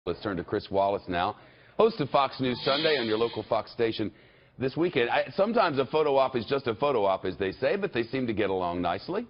Let's turn to Chris Wallace now, host of Fox News Sunday on your local Fox station this weekend. Sometimes a photo op is just a photo op, as they say, but they seem to get along nicely.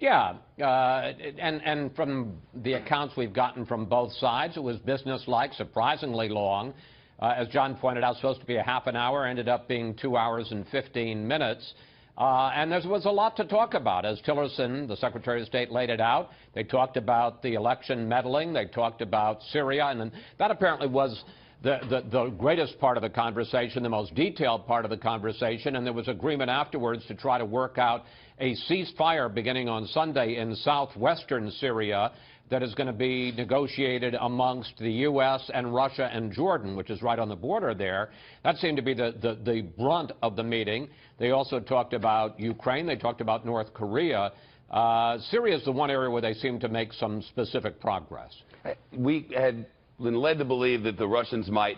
Yeah, and from the accounts we've gotten from both sides, it was businesslike, surprisingly long. As John pointed out, supposed to be a half an hour, ended up being 2 hours and 15 minutes. And there was a lot to talk about. As Tillerson, the Secretary of State, laid it out, they talked about the election meddling, they talked about Syria, and that apparently was the greatest part of the conversation, the most detailed part of the conversation, and there was agreement afterwards to try to work out a ceasefire beginning on Sunday in southwestern Syria that is going to be negotiated amongst the U.S. and Russia and Jordan, which is right on the border there. That seemed to be the brunt of the meeting. They also talked about Ukraine. They talked about North Korea. Syria is the one area where they seem to make some specific progress. We had been led to believe that the Russians might,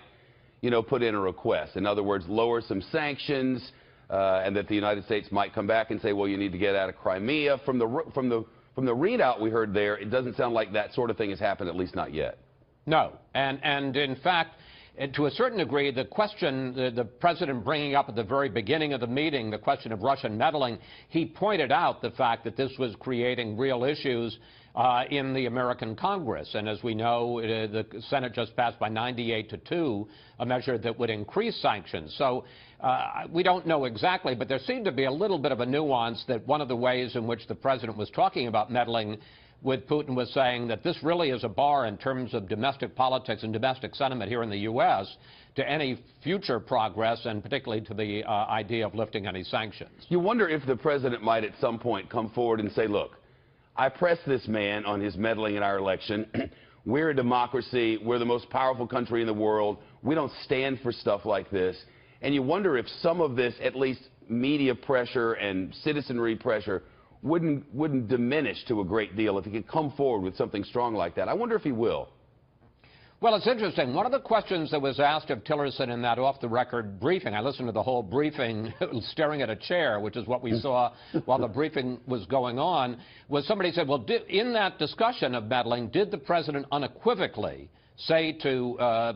put in a request. In other words, lower some sanctions, and that the United States might come back and say, well, you need to get out of Crimea. From the readout we heard there, it doesn't sound like that sort of thing has happened, at least not yet. No. And in fact, to a certain degree, the question the president bringing up at the very beginning of the meeting, the question of Russian meddling, he pointed out the fact that this was creating real issues in the American Congress. And as we know, the Senate just passed by 98-2 a measure that would increase sanctions. So we don't know exactly, but there seemed to be a little bit of a nuance that one of the ways in which the president was talking about meddling with Putin was saying that this really is a bar in terms of domestic politics and domestic sentiment here in the U.S. to any future progress, and particularly to the idea of lifting any sanctions. You wonder if the president might at some point come forward and say, look, I pressed this man on his meddling in our election. We're a democracy. We're the most powerful country in the world. We don't stand for stuff like this. And you wonder if some of this, at least media pressure and citizenry pressure, wouldn't diminish to a great deal if he could come forward with something strong like that. I wonder if he will. Well, it's interesting. One of the questions that was asked of Tillerson in that off-the-record briefing, I listened to the whole briefing staring at a chair, which is what we saw while the briefing was going on, was somebody said, well, in that discussion of meddling, did the president unequivocally say to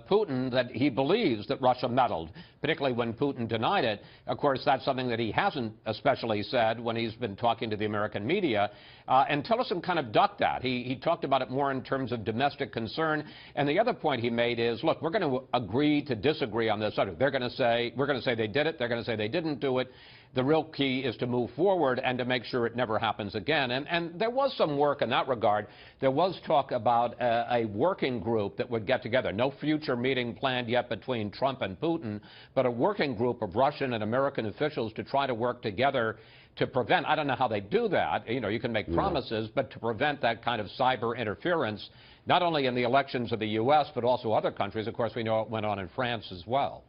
Putin that he believes that Russia meddled, particularly when Putin denied it? Of course, that's something that he hasn't especially said when he's been talking to the American media. And Tillerson kind of ducked that. He talked about it more in terms of domestic concern. And the other point he made is, look, we're going to agree to disagree on this subject. They're going to say, we're going to say they did it. They're going to say they didn't do it. The real key is to move forward and to make sure it never happens again. And there was some work in that regard. There was talk about a working group that would get together. No future meeting planned yet between Trump and Putin, but a working group of Russian and American officials to try to work together to prevent, I don't know how they do that, you can make promises, but to prevent that kind of cyber interference, not only in the elections of the U.S., but also other countries. Of course, we know it went on in France as well.